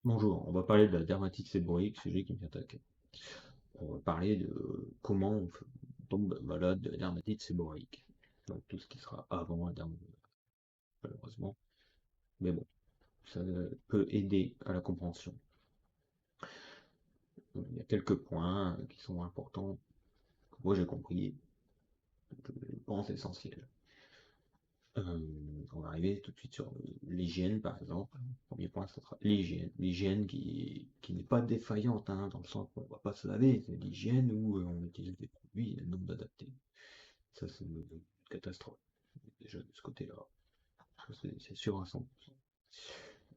Bonjour, on va parler de la dermatite séborrheique, sujet qui me vient à cœur. On va parler de comment tombe malade de la dermatite séborrheique. Donc tout ce qui sera avant la dermatite, malheureusement. Mais bon, ça peut aider à la compréhension. Il y a quelques points qui sont importants, que moi j'ai compris, que je pense essentiels. On va arriver tout de suite sur l'hygiène, par exemple. Premier point, ce sera l'hygiène. L'hygiène qui n'est pas défaillante, hein, dans le sens qu'on ne va pas se laver. C'est l'hygiène où on utilise des produits non adaptés. Ça, c'est une catastrophe. Déjà, de ce côté-là, c'est sûr à 100%.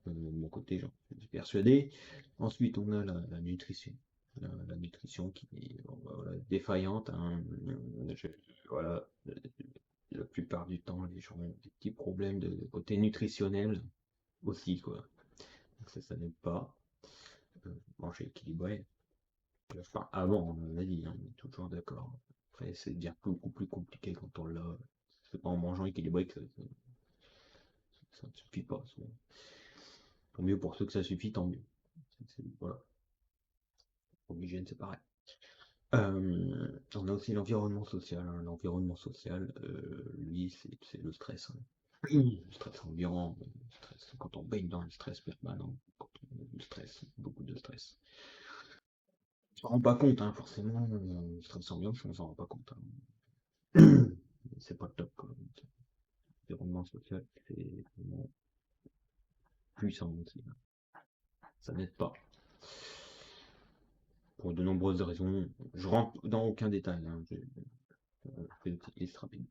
De mon côté, j'en suis persuadé. Ensuite, on a la nutrition. La nutrition qui est bon, bah, voilà, défaillante, hein. Voilà, la plupart du temps, les gens ont des petits problèmes de côté nutritionnel aussi, quoi. Donc ça n'aide pas. Manger équilibré. Enfin, avant, on l'a dit, hein, on est toujours d'accord. Après, c'est bien beaucoup plus compliqué quand on l'a. C'est pas en mangeant équilibré que ça ne suffit pas, souvent. Tant mieux pour ceux que ça suffit, tant mieux. Voilà. Pour l'hygiène, c'est pareil. On a aussi l'environnement social, hein. L'environnement social, lui, c'est le stress, hein. Le stress ambiant, le stress, quand on baigne dans le stress permanent, quand on a du stress, beaucoup de stress. On s'en rend pas compte, hein, forcément, le stress ambiant, on s'en rend pas compte, hein. C'est pas top, quoi. L'environnement social, c'est vraiment puissant aussi, hein. Ça n'aide pas. Pour de nombreuses raisons. Je rentre dans aucun détail, hein. J'ai fait une petite liste rapide.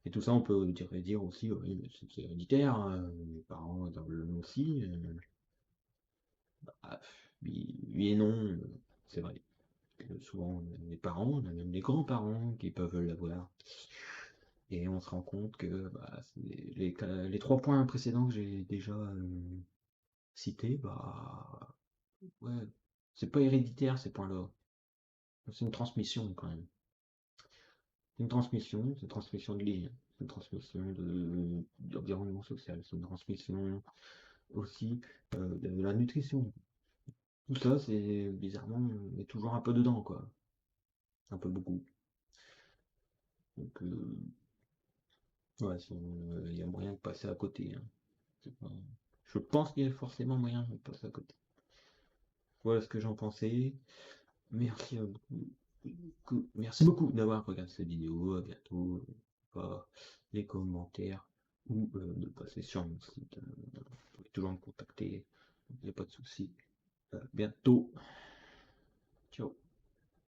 Et tout ça, on peut dire aussi, oui, mais c'est héréditaire, hein. Mes parents l'ont aussi. Ah, oui et non, c'est vrai. Souvent, les parents, on a même les grands-parents qui peuvent l'avoir. Et on se rend compte que bah, les 3 points précédents que j'ai déjà cités, bah ouais, c'est pas héréditaire ces points-là. C'est une transmission quand même. C'est une transmission de lien, c'est une transmission d'environnement social, c'est une transmission aussi de la nutrition. Tout ça, c'est bizarrement, on est toujours un peu dedans, quoi. Un peu beaucoup. Donc, ouais, il y a moyen de passer à côté, hein. Pas- Je pense qu'il y a forcément moyen de passer à côté. Voilà ce que j'en pensais. Merci merci beaucoup d'avoir regardé cette vidéo. À bientôt. Les commentaires ou de passer sur mon site. Vous pouvez toujours me contacter. Il n'y a pas de souci. À bientôt. Ciao.